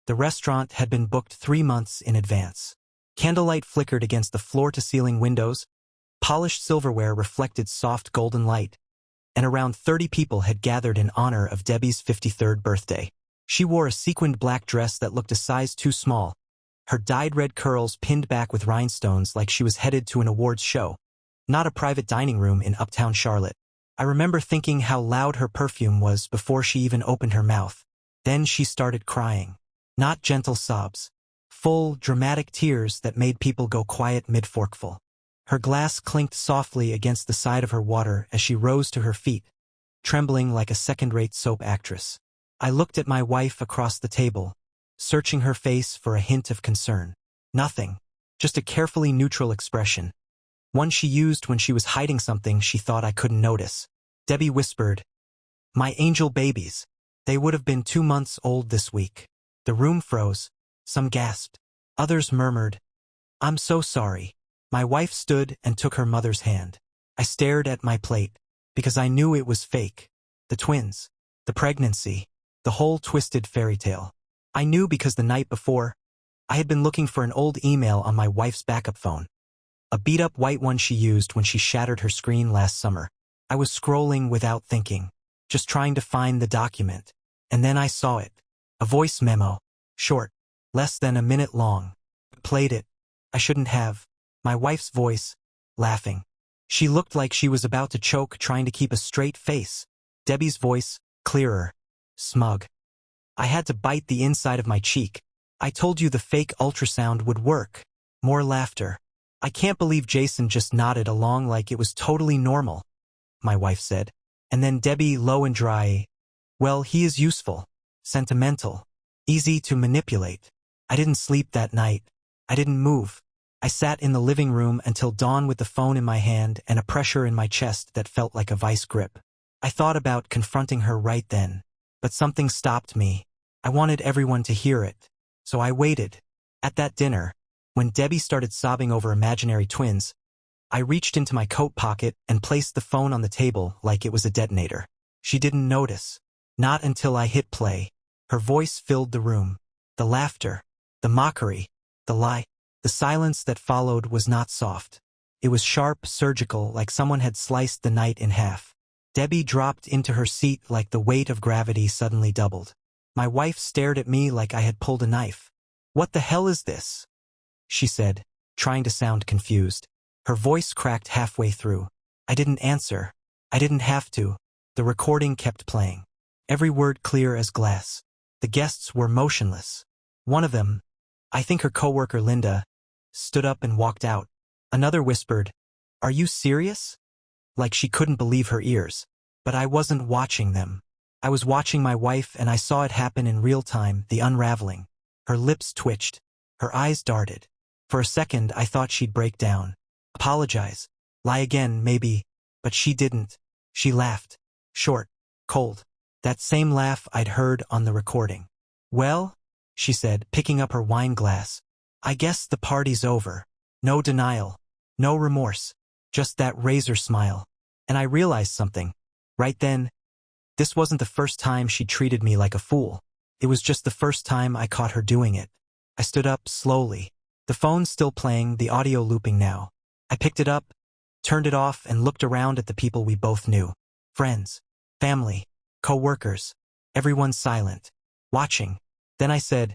The restaurant had been booked 3 months in advance. Candlelight flickered against the floor-to-ceiling windows, polished silverware reflected soft golden light, and around 30 people had gathered in honor of Debbie's 53rd birthday. She wore a sequined black dress that looked a size too small, her dyed red curls pinned back with rhinestones like she was headed to an awards show, not a private dining room in uptown Charlotte. I remember thinking how loud her perfume was before she even opened her mouth. Then she started crying. Not gentle sobs. Full, dramatic tears that made people go quiet mid-forkful. Her glass clinked softly against the side of her water as she rose to her feet, trembling like a second-rate soap actress. I looked at my wife across the table, searching her face for a hint of concern. Nothing. Just a carefully neutral expression. One she used when she was hiding something she thought I couldn't notice. Debbie whispered, "My angel babies. They would have been 2 months old this week." The room froze. Some gasped. Others murmured, "I'm so sorry." My wife stood and took her mother's hand. I stared at my plate, because I knew it was fake. The twins, the pregnancy, the whole twisted fairy tale. I knew because the night before, I had been looking for an old email on my wife's backup phone. A beat-up white one she used when she shattered her screen last summer. I was scrolling without thinking, just trying to find the document. And then I saw it. A voice memo. Short. Less than a minute long. Played it. I shouldn't have. My wife's voice. Laughing. She looked like she was about to choke trying to keep a straight face. Debbie's voice. Clearer. Smug. I had to bite the inside of my cheek. "I told you the fake ultrasound would work." More laughter. "I can't believe Jason just nodded along like it was totally normal," my wife said. And then Debbie, low and dry, "Well, he is useful, sentimental, easy to manipulate." I didn't sleep that night. I didn't move. I sat in the living room until dawn with the phone in my hand and a pressure in my chest that felt like a vice grip. I thought about confronting her right then, but something stopped me. I wanted everyone to hear it, so I waited. At that dinner, when Debbie started sobbing over imaginary twins, I reached into my coat pocket and placed the phone on the table like it was a detonator. She didn't notice. Not until I hit play. Her voice filled the room. The laughter, the mockery, the lie. The silence that followed was not soft. It was sharp, surgical, like someone had sliced the night in half. Debbie dropped into her seat like the weight of gravity suddenly doubled. My wife stared at me like I had pulled a knife. "What the hell is this?" she said, trying to sound confused. Her voice cracked halfway through. I didn't answer. I didn't have to. The recording kept playing. Every word clear as glass. The guests were motionless. One of them, I think her coworker Linda, stood up and walked out. Another whispered, "Are you serious?" Like she couldn't believe her ears. But I wasn't watching them. I was watching my wife and I saw it happen in real time, the unraveling. Her lips twitched. Her eyes darted. For a second I thought she'd break down. Apologize. Lie again, maybe. But she didn't. She laughed. Short. Cold. That same laugh I'd heard on the recording. "Well," she said, picking up her wine glass, "I guess the party's over." No denial. No remorse. Just that razor smile. And I realized something. Right then, this wasn't the first time she treated me like a fool. It was just the first time I caught her doing it. I stood up slowly. The phone still playing, the audio looping now. I picked it up, turned it off, and looked around at the people we both knew. Friends, family, co-workers, everyone silent, watching. Then I said,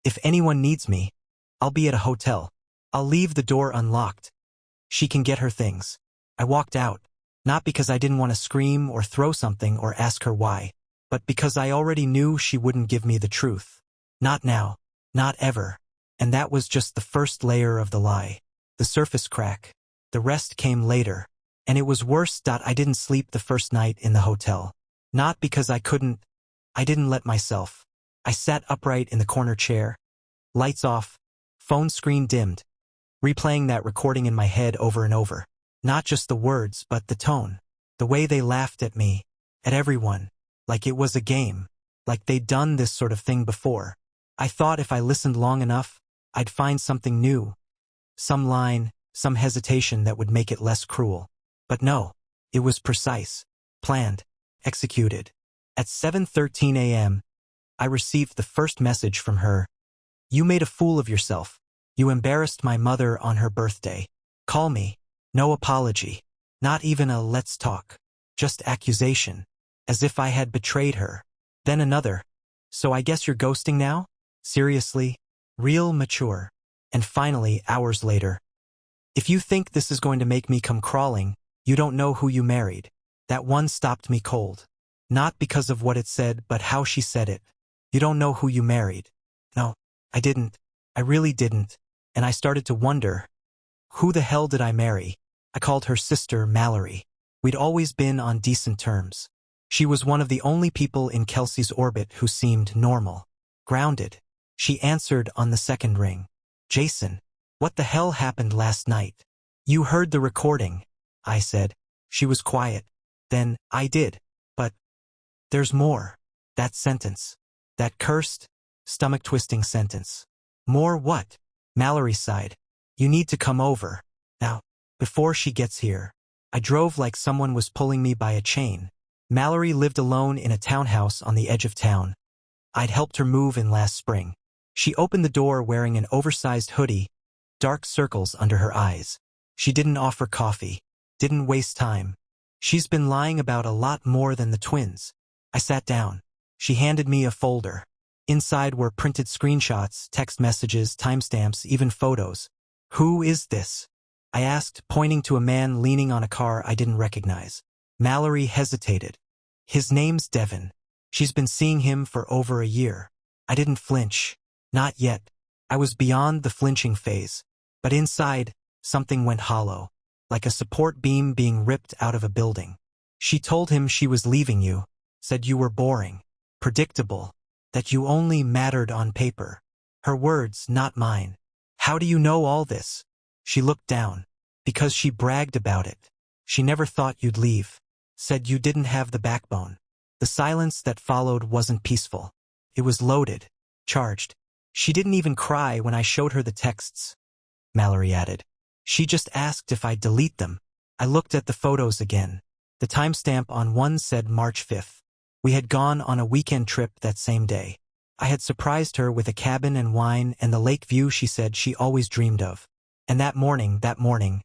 "If anyone needs me, I'll be at a hotel. I'll leave the door unlocked. She can get her things." I walked out, not because I didn't want to scream or throw something or ask her why, but because I already knew she wouldn't give me the truth. Not now. Not ever. And that was just the first layer of the lie. The surface crack. The rest came later. And it was worse. I didn't sleep the first night in the hotel. Not because I couldn't. I didn't let myself. I sat upright in the corner chair. Lights off. Phone screen dimmed. Replaying that recording in my head over and over. Not just the words, but the tone. The way they laughed at me. At everyone. Like it was a game. Like they'd done this sort of thing before. I thought if I listened long enough, I'd find something new. Some line, some hesitation that would make it less cruel. But no. It was precise. Planned. Executed. At 7:13 a.m., I received the first message from her. You made a fool of yourself. You embarrassed my mother on her birthday. Call me. No apology. Not even a let's talk. Just accusation. As if I had betrayed her. Then another. So I guess you're ghosting now? Seriously? Real mature. And finally, hours later. If you think this is going to make me come crawling, you don't know who you married. That one stopped me cold. Not because of what it said, but how she said it. You don't know who you married. No, I didn't. I really didn't. And I started to wonder, who the hell did I marry? I called her sister Mallory. We'd always been on decent terms. She was one of the only people in Kelsey's orbit who seemed normal. Grounded. She answered on the second ring. Jason, what the hell happened last night? You heard the recording, I said. She was quiet. Then, I did. But there's more. That sentence. That cursed, stomach-twisting sentence. More what? Mallory sighed. You need to come over. Now, before she gets here. I drove like someone was pulling me by a chain. Mallory lived alone in a townhouse on the edge of town. I'd helped her move in last spring. She opened the door wearing an oversized hoodie, dark circles under her eyes. She didn't offer coffee. Didn't waste time. She's been lying about a lot more than the twins. I sat down. She handed me a folder. Inside were printed screenshots, text messages, timestamps, even photos. Who is this? I asked, pointing to a man leaning on a car I didn't recognize. Mallory hesitated. His name's Devin. She's been seeing him for over a year. I didn't flinch. Not yet. I was beyond the flinching phase. But inside, something went hollow. Like a support beam being ripped out of a building. She told him she was leaving you. Said you were boring. Predictable. That you only mattered on paper. Her words, not mine. How do you know all this? She looked down. Because she bragged about it. She never thought you'd leave. Said you didn't have the backbone. The silence that followed wasn't peaceful. It was loaded. Charged. She didn't even cry when I showed her the texts. Mallory added. She just asked if I'd delete them. I looked at the photos again. The timestamp on one said March 5th. We had gone on a weekend trip that same day. I had surprised her with a cabin and wine and the lake view she said she always dreamed of. And that morning,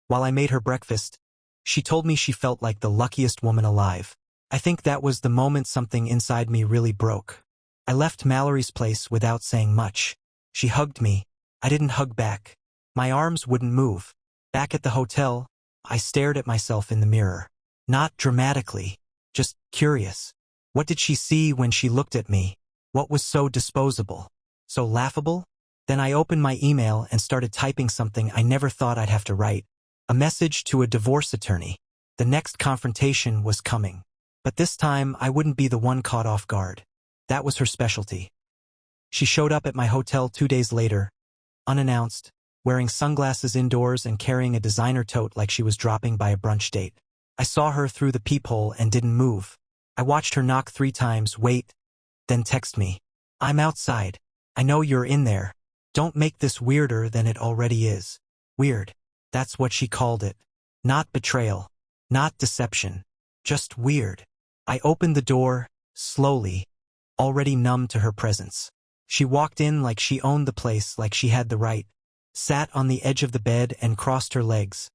while I made her breakfast, she told me she felt like the luckiest woman alive. I think that was the moment something inside me really broke. I left Mallory's place without saying much. She hugged me. I didn't hug back. My arms wouldn't move. Back at the hotel, I stared at myself in the mirror. Not dramatically, just curious. What did she see when she looked at me? What was so disposable? So laughable? Then I opened my email and started typing something I never thought I'd have to write. A message to a divorce attorney. The next confrontation was coming. But this time, I wouldn't be the one caught off guard. That was her specialty. She showed up at my hotel 2 days later, unannounced, wearing sunglasses indoors and carrying a designer tote like she was dropping by a brunch date. I saw her through the peephole and didn't move. I watched her knock 3 times, wait, then text me. I'm outside. I know you're in there. Don't make this weirder than it already is. Weird. That's what she called it. Not betrayal. Not deception. Just weird. I opened the door, slowly, already numb to her presence. She walked in like she owned the place, like she had the right. Sat on the edge of the bed and crossed her legs,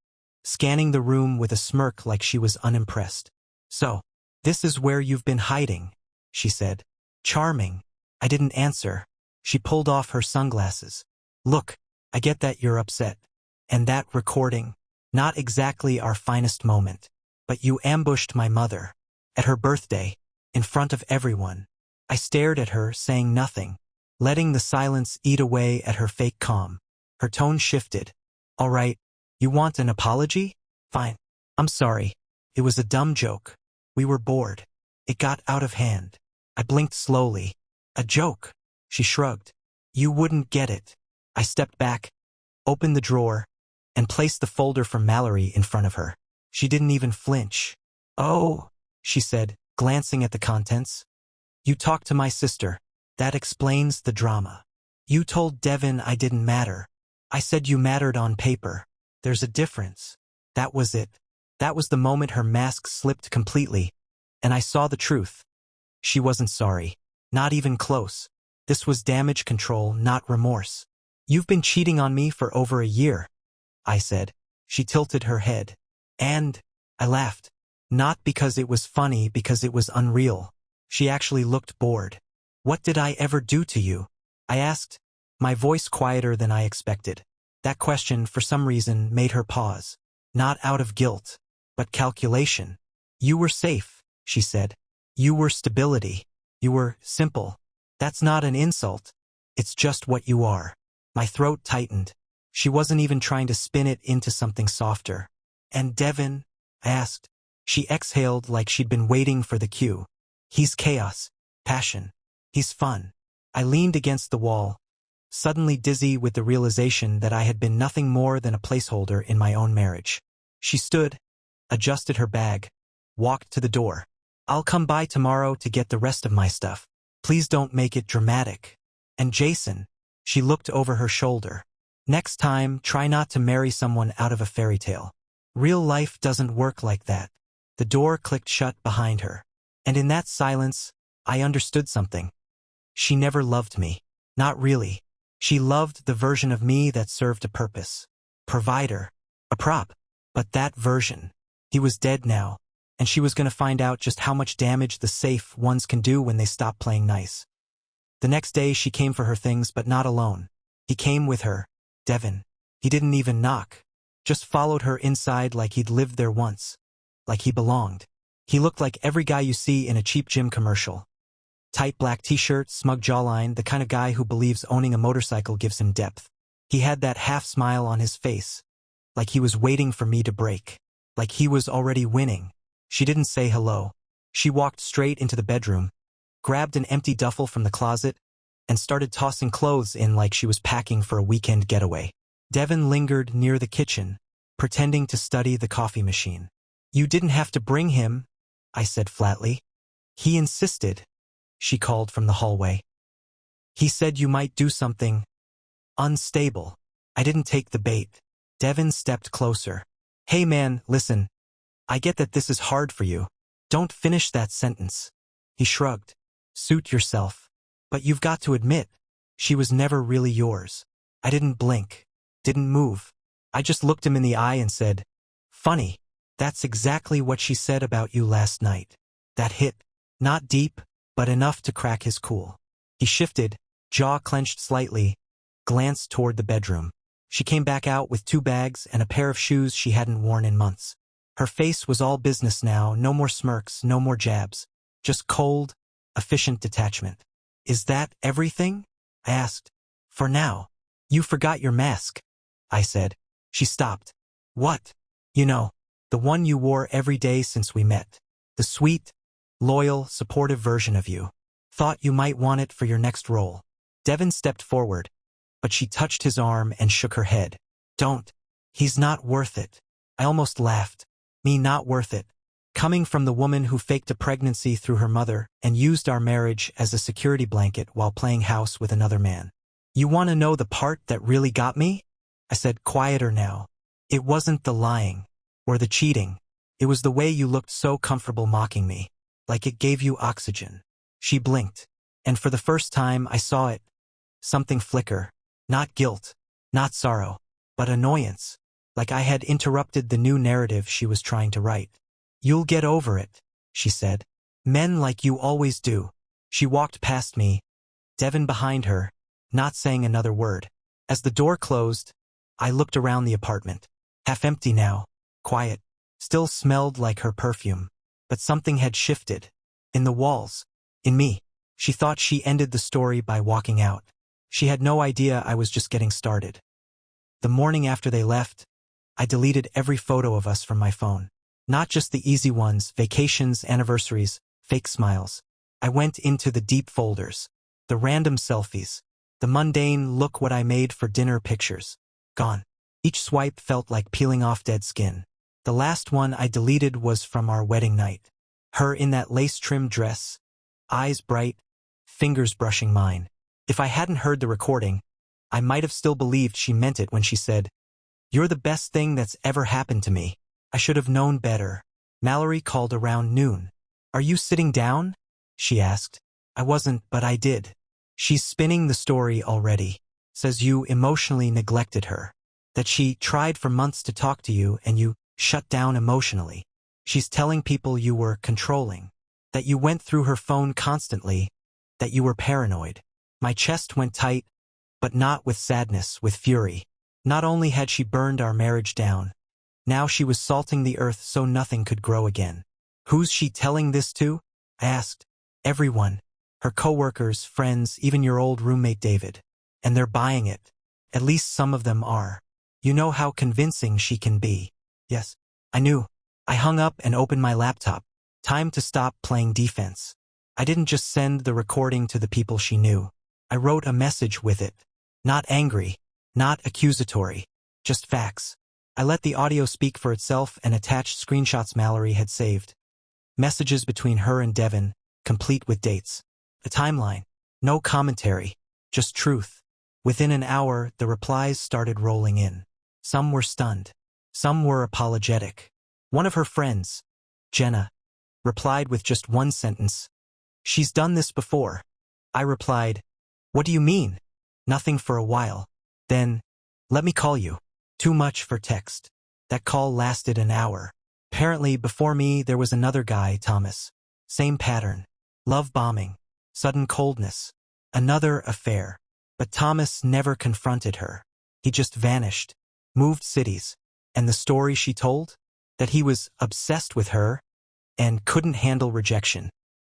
scanning the room with a smirk like she was unimpressed. So, this is where you've been hiding, she said. Charming. I didn't answer. She pulled off her sunglasses. Look, I get that you're upset. And that recording, not exactly our finest moment. But you ambushed my mother. At her birthday. In front of everyone. I stared at her, saying nothing. Letting the silence eat away at her fake calm. Her tone shifted. All right, you want an apology? Fine. I'm sorry. It was a dumb joke. We were bored. It got out of hand. I blinked slowly. A joke. She shrugged. You wouldn't get it. I stepped back, opened the drawer, and placed the folder from Mallory in front of her. She didn't even flinch. Oh, she said, glancing at the contents. You talked to my sister. That explains the drama. You told Devin I didn't matter. I said you mattered on paper. There's a difference. That was it. That was the moment her mask slipped completely, and I saw the truth. She wasn't sorry. Not even close. This was damage control, not remorse. You've been cheating on me for over a year, I said. She tilted her head. And I laughed. Not because it was funny, because it was unreal. She actually looked bored. What did I ever do to you? I asked, my voice quieter than I expected. That question, for some reason, made her pause. Not out of guilt, but calculation. You were safe, she said. You were stability. You were simple. That's not an insult. It's just what you are. My throat tightened. She wasn't even trying to spin it into something softer. And Devin? I asked. She exhaled like she'd been waiting for the cue. He's chaos, passion. He's fun. I leaned against the wall, suddenly dizzy with the realization that I had been nothing more than a placeholder in my own marriage. She stood, adjusted her bag, walked to the door. I'll come by tomorrow to get the rest of my stuff. Please don't make it dramatic. And Jason, she looked over her shoulder. Next time, try not to marry someone out of a fairy tale. Real life doesn't work like that. The door clicked shut behind her. And in that silence, I understood something. She never loved me. Not really. She loved the version of me that served a purpose. Provider. A prop. But that version. He was dead now. And she was going to find out just how much damage the safe ones can do when they stop playing nice. The next day she came for her things, but not alone. He came with her. Devin. He didn't even knock. Just followed her inside like he'd lived there once. Like he belonged. He looked like every guy you see in a cheap gym commercial. Tight black t-shirt, smug jawline, the kind of guy who believes owning a motorcycle gives him depth. He had that half smile on his face. Like he was waiting for me to break. Like he was already winning. She didn't say hello. She walked straight into the bedroom, grabbed an empty duffel from the closet, and started tossing clothes in like she was packing for a weekend getaway. Devin lingered near the kitchen, pretending to study the coffee machine. You didn't have to bring him, I said flatly. He insisted, she called from the hallway. He said you might do something unstable. I didn't take the bait. Devin stepped closer. Hey man, listen. I get that this is hard for you. Don't finish that sentence. He shrugged. Suit yourself. But you've got to admit, she was never really yours. I didn't blink. Didn't move. I just looked him in the eye and said, funny. That's exactly what she said about you last night. That hit. Not deep, but enough to crack his cool. He shifted, jaw clenched slightly, glanced toward the bedroom. She came back out with 2 bags and a pair of shoes she hadn't worn in months. Her face was all business now, no more smirks, no more jabs. Just cold, efficient detachment. Is that everything? I asked. For now. You forgot your mask, I said. She stopped. What? You know, the one you wore every day since we met. The sweet, loyal, supportive version of you. Thought you might want it for your next role. Devin stepped forward, but she touched his arm and shook her head. Don't. He's not worth it. I almost laughed. Me not worth it. Coming from the woman who faked a pregnancy through her mother and used our marriage as a security blanket while playing house with another man. You want to know the part that really got me? I said, quieter now. It wasn't the lying or the cheating. It was the way you looked so comfortable mocking me, like it gave you oxygen. She blinked, and for the first time I saw it. Something flicker. Not guilt, not sorrow, but annoyance. Like I had interrupted the new narrative she was trying to write. You'll get over it, she said. Men like you always do. She walked past me, Devin behind her, not saying another word. As the door closed, I looked around the apartment. Half empty now, quiet, still smelled like her perfume. But something had shifted. In the walls. In me. She thought she ended the story by walking out. She had no idea I was just getting started. The morning after they left, I deleted every photo of us from my phone. Not just the easy ones, vacations, anniversaries, fake smiles. I went into the deep folders. The random selfies. The mundane look what I made for dinner pictures. Gone. Each swipe felt like peeling off dead skin. The last one I deleted was from our wedding night. Her in that lace-trimmed dress, eyes bright, fingers brushing mine. If I hadn't heard the recording, I might have still believed she meant it when she said, "You're the best thing that's ever happened to me." I should have known better. Mallory called around noon. "Are you sitting down?" she asked. I wasn't, but I did. She's spinning the story already. Says you emotionally neglected her. That she tried for months to talk to you and you shut down emotionally. She's telling people you were controlling. That you went through her phone constantly. That you were paranoid. My chest went tight, but not with sadness, with fury. Not only had she burned our marriage down, now she was salting the earth so nothing could grow again. Who's she telling this to? I asked. Everyone. Her coworkers, friends, even your old roommate David. And they're buying it. At least some of them are. You know how convincing she can be. Yes, I knew. I hung up and opened my laptop. Time to stop playing defense. I didn't just send the recording to the people she knew. I wrote a message with it. Not angry, not accusatory, just facts. I let the audio speak for itself and attached screenshots Mallory had saved. Messages between her and Devin, complete with dates. A timeline. No commentary, just truth. Within an hour, the replies started rolling in. Some were stunned. Some were apologetic. One of her friends, Jenna, replied with just one sentence. She's done this before. I replied, what do you mean? Nothing for a while. Then, let me call you. Too much for text. That call lasted an hour. Apparently, before me, there was another guy, Thomas. Same pattern. Love bombing. Sudden coldness. Another affair. But Thomas never confronted her. He just vanished. Moved cities. And the story she told? That he was obsessed with her and couldn't handle rejection.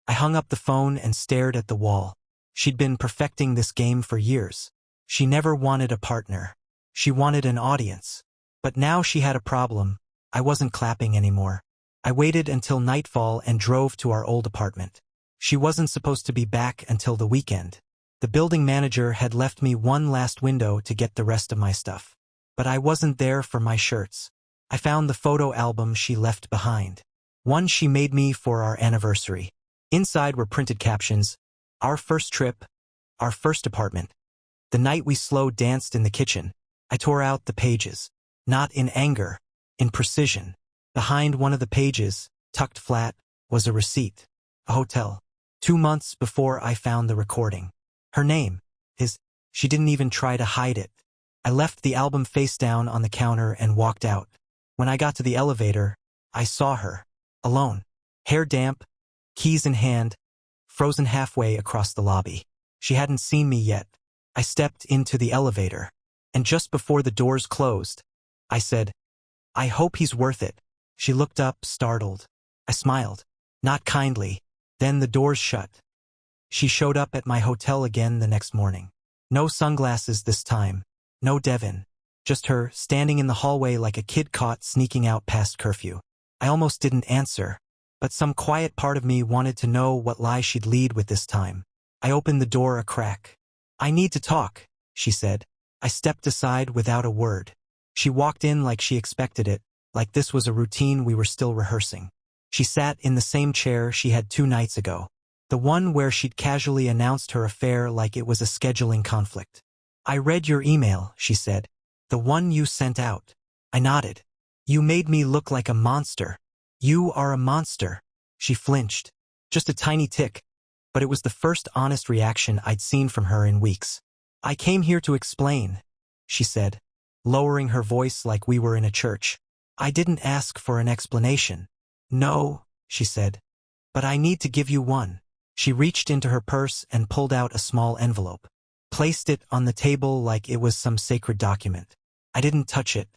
I hung up the phone and stared at the wall. She'd been perfecting this game for years. She never wanted a partner. She wanted an audience. But now she had a problem. I wasn't clapping anymore. I waited until nightfall and drove to our old apartment. She wasn't supposed to be back until the weekend. The building manager had left me one last window to get the rest of my stuff. But I wasn't there for my shirts. I found the photo album she left behind. One she made me for our anniversary. Inside were printed captions. Our first trip. Our first apartment. The night we slow danced in the kitchen. I tore out the pages. Not in anger. In precision. Behind one of the pages, tucked flat, was a receipt. A hotel. 2 months before I found the recording. Her name. She didn't even try to hide it. I left the album face down on the counter and walked out. When I got to the elevator, I saw her. Alone. Hair damp. Keys in hand. Frozen halfway across the lobby. She hadn't seen me yet. I stepped into the elevator. And just before the doors closed, I said, I hope he's worth it. She looked up, startled. I smiled. Not kindly. Then the doors shut. She showed up at my hotel again the next morning. No sunglasses this time. No Devin. Just her, standing in the hallway like a kid caught sneaking out past curfew. I almost didn't answer. But some quiet part of me wanted to know what lie she'd lead with this time. I opened the door a crack. I need to talk, she said. I stepped aside without a word. She walked in like she expected it, like this was a routine we were still rehearsing. She sat in the same chair she had 2 nights ago. The one where she'd casually announced her affair like it was a scheduling conflict. I read your email, she said. The one you sent out. I nodded. You made me look like a monster. You are a monster. She flinched. Just a tiny tick. But it was the first honest reaction I'd seen from her in weeks. I came here to explain, she said, lowering her voice like we were in a church. I didn't ask for an explanation. No, she said. But I need to give you one. She reached into her purse and pulled out a small envelope. Placed it on the table like it was some sacred document. I didn't touch it.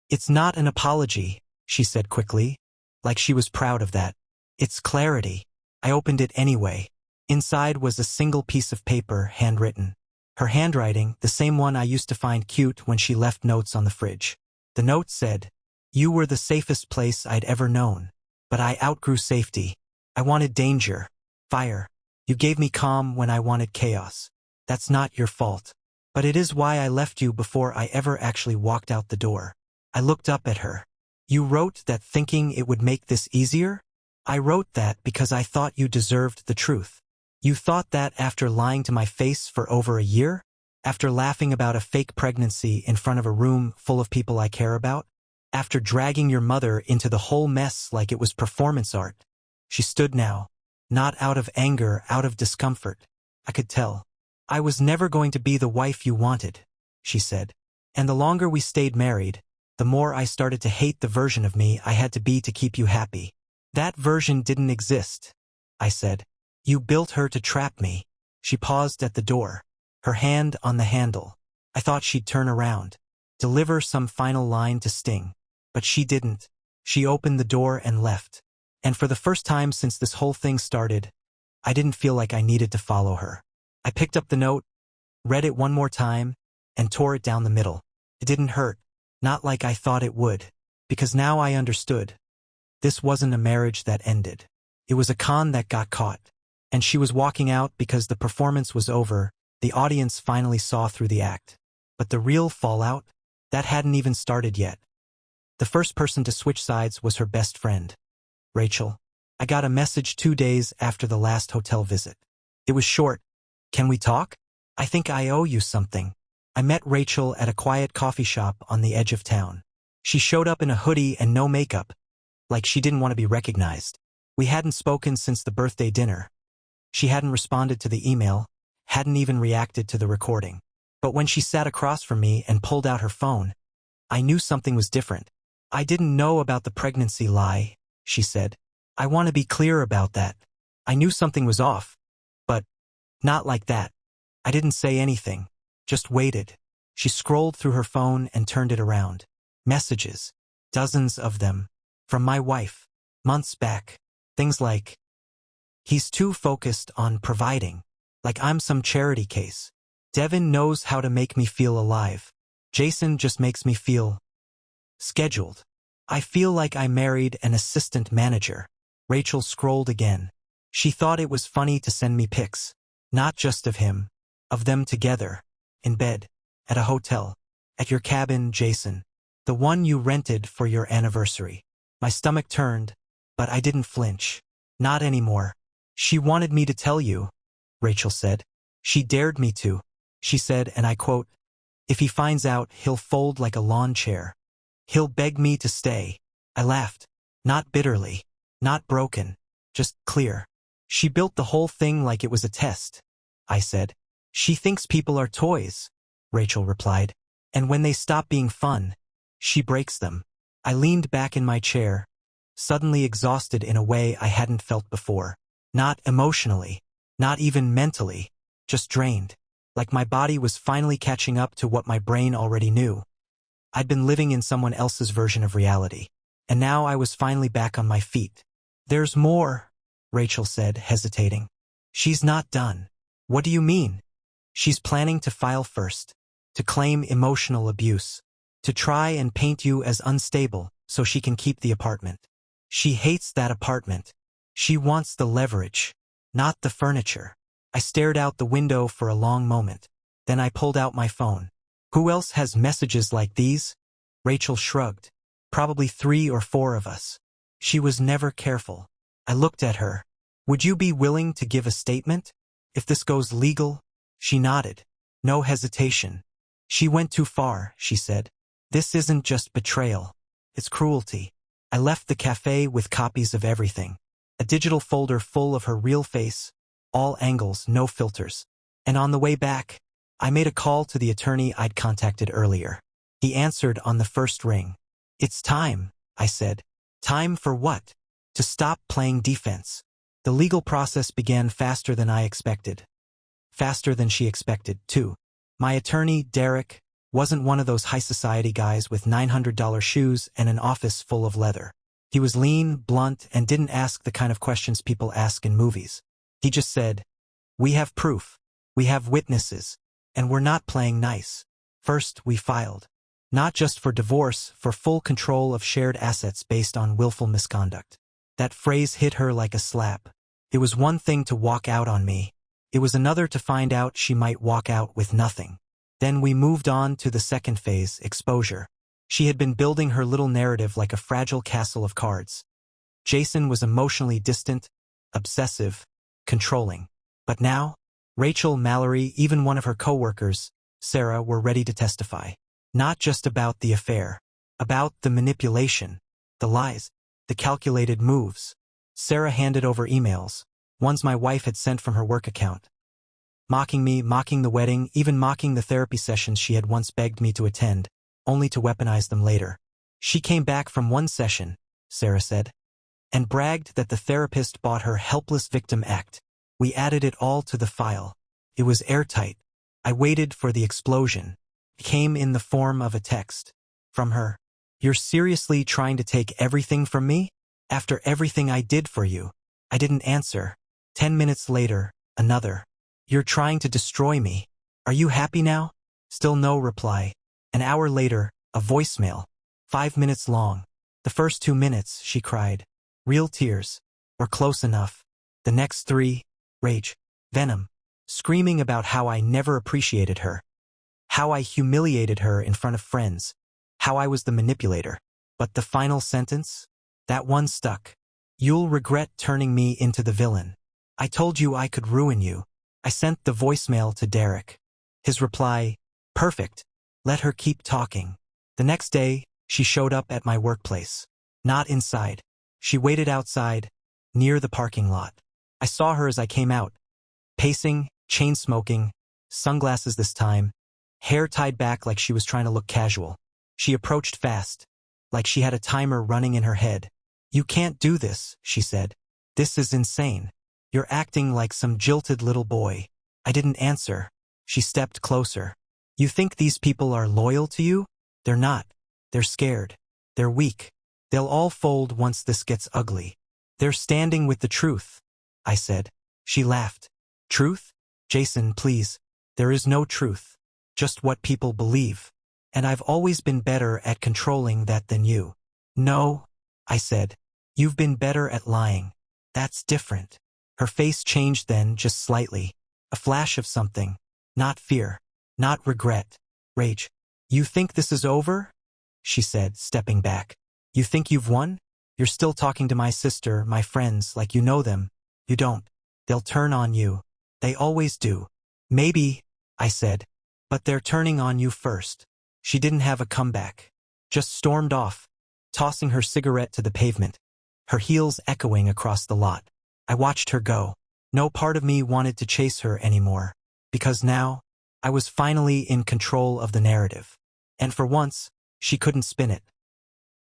It's not an apology, she said quickly, like she was proud of that. It's clarity. I opened it anyway. Inside was a single piece of paper, handwritten. Her handwriting, the same one I used to find cute when she left notes on the fridge. The note said, you were the safest place I'd ever known. But I outgrew safety. I wanted danger. Fire. You gave me calm when I wanted chaos. That's not your fault. But it is why I left you before I ever actually walked out the door. I looked up at her. You wrote that thinking it would make this easier? I wrote that because I thought you deserved the truth. You thought that after lying to my face for over a year? After laughing about a fake pregnancy in front of a room full of people I care about? After dragging your mother into the whole mess like it was performance art? She stood now. Not out of anger, out of discomfort. I could tell. I was never going to be the wife you wanted, she said. And the longer we stayed married, the more I started to hate the version of me I had to be to keep you happy. That version didn't exist, I said. You built her to trap me. She paused at the door, her hand on the handle. I thought she'd turn around, deliver some final line to sting. But she didn't. She opened the door and left. And for the first time since this whole thing started, I didn't feel like I needed to follow her. I picked up the note, read it one more time, and tore it down the middle. It didn't hurt, not like I thought it would, because now I understood. This wasn't a marriage that ended. It was a con that got caught. And she was walking out because the performance was over. The audience finally saw through the act. But the real fallout? That hadn't even started yet. The first person to switch sides was her best friend, Rachel. I got a message 2 days after the last hotel visit. It was short. Can we talk? I think I owe you something. I met Rachel at a quiet coffee shop on the edge of town. She showed up in a hoodie and no makeup, like she didn't want to be recognized. We hadn't spoken since the birthday dinner. She hadn't responded to the email, hadn't even reacted to the recording. But when she sat across from me and pulled out her phone, I knew something was different. I didn't know about the pregnancy lie, she said. I want to be clear about that. I knew something was off. But not like that. I didn't say anything, just waited. She scrolled through her phone and turned it around. Messages. Dozens of them. From my wife. Months back. Things like, he's too focused on providing. Like I'm some charity case. Devin knows how to make me feel alive. Jason just makes me feel scheduled. I feel like I married an assistant manager. Rachel scrolled again. She thought it was funny to send me pics. Not just of him. Of them together. In bed. At a hotel. At your cabin, Jason. The one you rented for your anniversary. My stomach turned, but I didn't flinch. Not anymore. She wanted me to tell you, Rachel said. She dared me to. She said, and I quote, if he finds out, he'll fold like a lawn chair. He'll beg me to stay. I laughed. Not bitterly. Not broken. Just clear. She built the whole thing like it was a test. I said. She thinks people are toys, Rachel replied. And when they stop being fun, she breaks them. I leaned back in my chair, suddenly exhausted in a way I hadn't felt before. Not emotionally. Not even mentally. Just drained. Like my body was finally catching up to what my brain already knew. I'd been living in someone else's version of reality. And now I was finally back on my feet. There's more, Rachel said, hesitating. She's not done. What do you mean? She's planning to file first. To claim emotional abuse. To try and paint you as unstable so she can keep the apartment. She hates that apartment. She wants the leverage, not the furniture. I stared out the window for a long moment. Then I pulled out my phone. Who else has messages like these? Rachel shrugged. Probably 3 or 4 of us. She was never careful. I looked at her. Would you be willing to give a statement? If this goes legal? She nodded. No hesitation. She went too far, she said. This isn't just betrayal. It's cruelty. I left the cafe with copies of everything. A digital folder full of her real face. All angles, no filters. And on the way back, I made a call to the attorney I'd contacted earlier. He answered on the first ring. It's time, I said. Time for what? To stop playing defense. The legal process began faster than I expected. Faster than she expected, too. My attorney, Derek, wasn't one of those high society guys with $900 shoes and an office full of leather. He was lean, blunt, and didn't ask the kind of questions people ask in movies. He just said, we have proof. We have witnesses. And we're not playing nice. First, we filed. Not just for divorce, for full control of shared assets based on willful misconduct. That phrase hit her like a slap. It was one thing to walk out on me. It was another to find out she might walk out with nothing. Then we moved on to the second phase, exposure. She had been building her little narrative like a fragile castle of cards. Jason was emotionally distant, obsessive, controlling. But now, Rachel, Mallory, even one of her coworkers, Sarah, were ready to testify. Not just about the affair. About the manipulation, the lies, the calculated moves. Sarah handed over emails. ones my wife had sent from her work account. Mocking me, mocking the wedding, even mocking the therapy sessions she had once begged me to attend, only to weaponize them later. She came back from one session, Sarah said, and bragged that the therapist bought her helpless victim act. We added it all to the file. It was airtight. I waited for the explosion. It came in the form of a text. From her. You're seriously trying to take everything from me? After everything I did for you. I didn't answer. 10 minutes later, another. You're trying to destroy me. Are you happy now? Still no reply. An hour later, a voicemail. 5 minutes long. The first 2 minutes, she cried. Real tears. We're close enough. The next 3, rage. Venom. Screaming about how I never appreciated her. How I humiliated her in front of friends. How I was the manipulator. But the final sentence? That one stuck. You'll regret turning me into the villain. I told you I could ruin you. I sent the voicemail to Derek. His reply, perfect. Let her keep talking. The next day, she showed up at my workplace. Not inside. She waited outside, near the parking lot. I saw her as I came out. Pacing, chain smoking, sunglasses this time, hair tied back like she was trying to look casual. She approached fast, like she had a timer running in her head. You can't do this, she said. This is insane. You're acting like some jilted little boy. I didn't answer. She stepped closer. You think these people are loyal to you? They're not. They're scared. They're weak. They'll all fold once this gets ugly. They're standing with the truth, I said. She laughed. Truth? Jason, please. There is no truth. Just what people believe. And I've always been better at controlling that than you. No, I said. You've been better at lying. That's different. Her face changed then, just slightly. A flash of something. Not fear. Not regret. Rage. You think this is over? She said, stepping back. You think you've won? You're still talking to my sister, my friends, like you know them. You don't. They'll turn on you. They always do. Maybe, I said. But they're turning on you first. She didn't have a comeback. Just stormed off, tossing her cigarette to the pavement, her heels echoing across the lot. I watched her go. No part of me wanted to chase her anymore, because now, I was finally in control of the narrative. And for once, she couldn't spin it.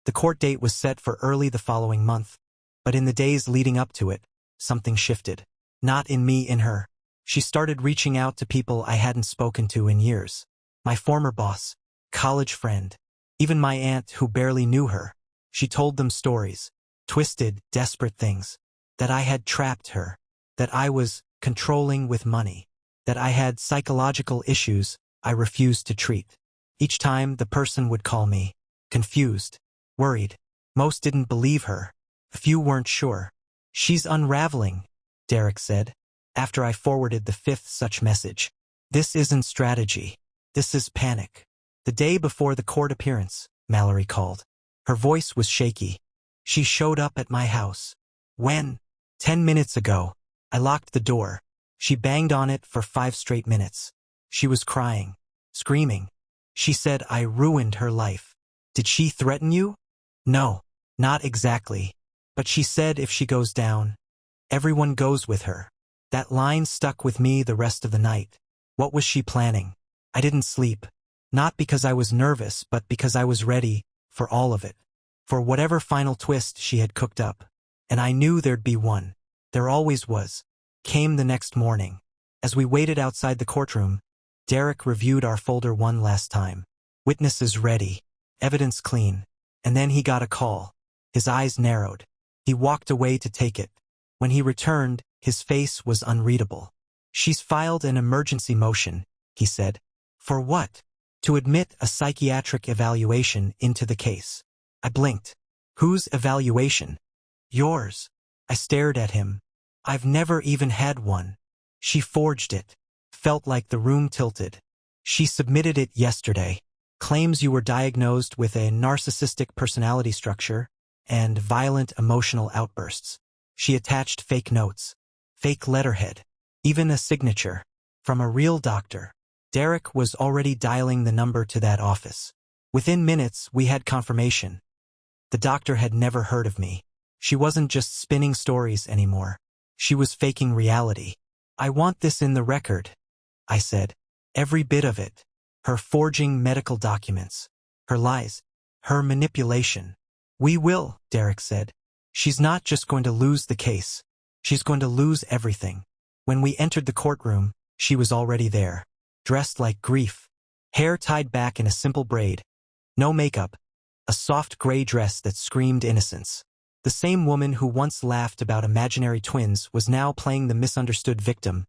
The court date was set for early the following month, but in the days leading up to it, something shifted. Not in me, in her. She started reaching out to people I hadn't spoken to in years. My former boss, college friend, even my aunt who barely knew her. She told them stories, twisted, desperate things, that I had trapped her, that I was controlling with money, that I had psychological issues I refused to treat. Each time the person would call me, confused, worried. Most didn't believe her. A few weren't sure. She's unraveling, Derek said, after I forwarded the 5th such message. This isn't strategy. This is panic. The day before the court appearance, Mallory called. Her voice was shaky. She showed up at my house. When? 10 minutes ago. I locked the door. She banged on it for 5 straight minutes. She was crying, screaming. She said I ruined her life. Did she threaten you? No, not exactly. But she said if she goes down, everyone goes with her. That line stuck with me the rest of the night. What was she planning? I didn't sleep. Not because I was nervous, but because I was ready for all of it. For whatever final twist she had cooked up. And I knew there'd be one. There always was. Came the next morning. As we waited outside the courtroom, Derek reviewed our folder one last time. Witnesses ready. Evidence clean. And then he got a call. His eyes narrowed. He walked away to take it. When he returned, his face was unreadable. She's filed an emergency motion, he said. For what? To admit a psychiatric evaluation into the case. I blinked. Whose evaluation? Yours. I stared at him. I've never even had one. She forged it. Felt like the room tilted. She submitted it yesterday. Claims you were diagnosed with a narcissistic personality structure and violent emotional outbursts. She attached fake notes, fake letterhead, even a signature from a real doctor. Derek was already dialing the number to that office. Within minutes, we had confirmation. The doctor had never heard of me. She wasn't just spinning stories anymore. She was faking reality. "I want this in the record," I said. "Every bit of it. Her forging medical documents. Her lies. Her manipulation." "We will," Derek said. "She's not just going to lose the case. She's going to lose everything." When we entered the courtroom, she was already there, dressed like grief. Hair tied back in a simple braid. No makeup. A soft gray dress that screamed innocence. The same woman who once laughed about imaginary twins was now playing the misunderstood victim,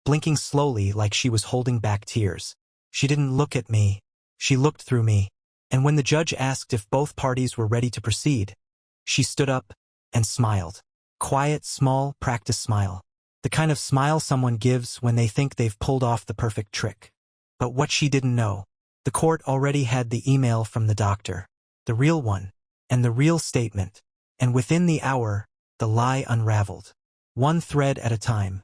blinking slowly like she was holding back tears. She didn't look at me. She looked through me. And when the judge asked if both parties were ready to proceed, she stood up and smiled. Quiet, small, practiced smile. The kind of smile someone gives when they think they've pulled off the perfect trick. But what she didn't know, the court already had the email from the doctor, the real one, and the real statement. And within the hour, the lie unraveled. One thread at a time.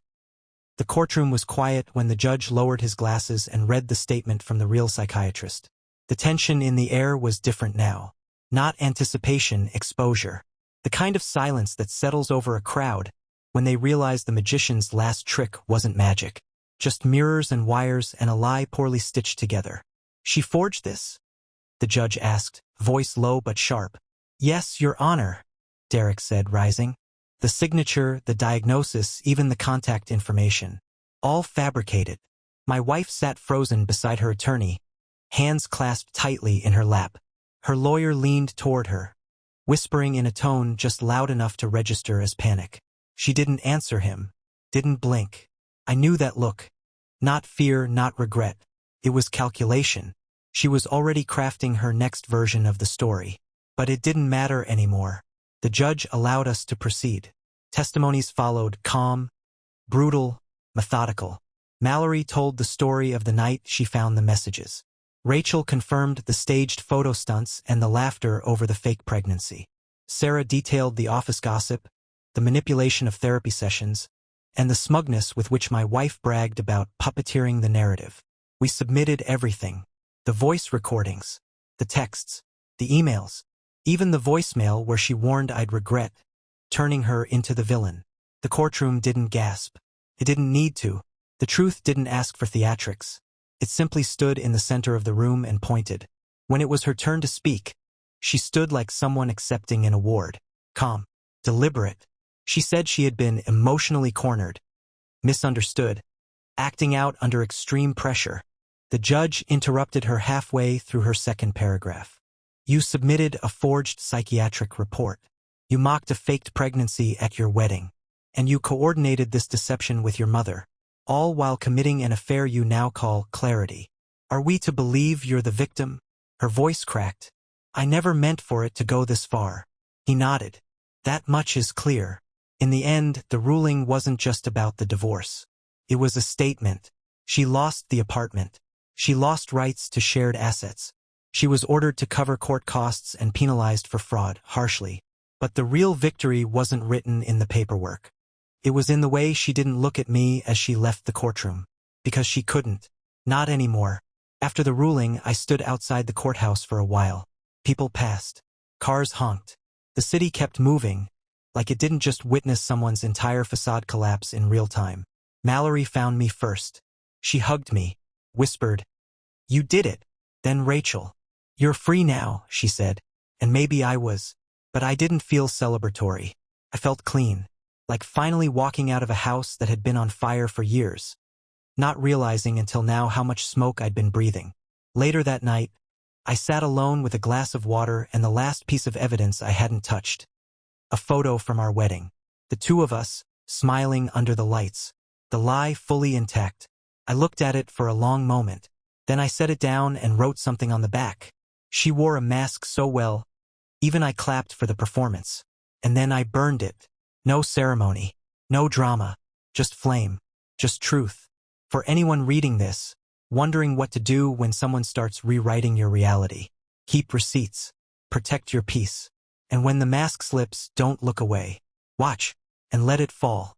The courtroom was quiet when the judge lowered his glasses and read the statement from the real psychiatrist. The tension in the air was different now. Not anticipation, exposure. The kind of silence that settles over a crowd when they realize the magician's last trick wasn't magic. Just mirrors and wires and a lie poorly stitched together. "She forged this?" the judge asked, voice low but sharp. "Yes, Your Honor," Derek said, rising. "The signature, the diagnosis, even the contact information. All fabricated." My wife sat frozen beside her attorney, hands clasped tightly in her lap. Her lawyer leaned toward her, whispering in a tone just loud enough to register as panic. She didn't answer him, didn't blink. I knew that look. Not fear, not regret. It was calculation. She was already crafting her next version of the story. But it didn't matter anymore. The judge allowed us to proceed. Testimonies followed, calm, brutal, methodical. Mallory told the story of the night she found the messages. Rachel confirmed the staged photo stunts and the laughter over the fake pregnancy. Sarah detailed the office gossip, the manipulation of therapy sessions, and the smugness with which my wife bragged about puppeteering the narrative. We submitted everything. The voice recordings, the texts, the emails, even the voicemail where she warned I'd regret turning her into the villain. The courtroom didn't gasp. It didn't need to. The truth didn't ask for theatrics. It simply stood in the center of the room and pointed. When it was her turn to speak, she stood like someone accepting an award. Calm, deliberate. She said she had been emotionally cornered, misunderstood, acting out under extreme pressure. The judge interrupted her halfway through her second paragraph. "You submitted a forged psychiatric report. You mocked a faked pregnancy at your wedding. And you coordinated this deception with your mother, all while committing an affair you now call clarity. Are we to believe you're the victim?" Her voice cracked. "I never meant for it to go this far." He nodded. "That much is clear." In the end, the ruling wasn't just about the divorce. It was a statement. She lost the apartment. She lost rights to shared assets. She was ordered to cover court costs and penalized for fraud, harshly. But the real victory wasn't written in the paperwork. It was in the way she didn't look at me as she left the courtroom. Because she couldn't. Not anymore. After the ruling, I stood outside the courthouse for a while. People passed. Cars honked. The city kept moving, like it didn't just witness someone's entire facade collapse in real time. Mallory found me first. She hugged me, whispered, "You did it." Then Rachel. "You're free now," she said. And maybe I was. But I didn't feel celebratory. I felt clean. Like finally walking out of a house that had been on fire for years. Not realizing until now how much smoke I'd been breathing. Later that night, I sat alone with a glass of water and the last piece of evidence I hadn't touched. A photo from our wedding. The two of us, smiling under the lights. The lie fully intact. I looked at it for a long moment. Then I set it down and wrote something on the back. She wore a mask so well, even I clapped for the performance. And then I burned it. No ceremony. No drama. Just flame. Just truth. For anyone reading this, wondering what to do when someone starts rewriting your reality. Keep receipts. Protect your peace. And when the mask slips, don't look away. Watch, and let it fall.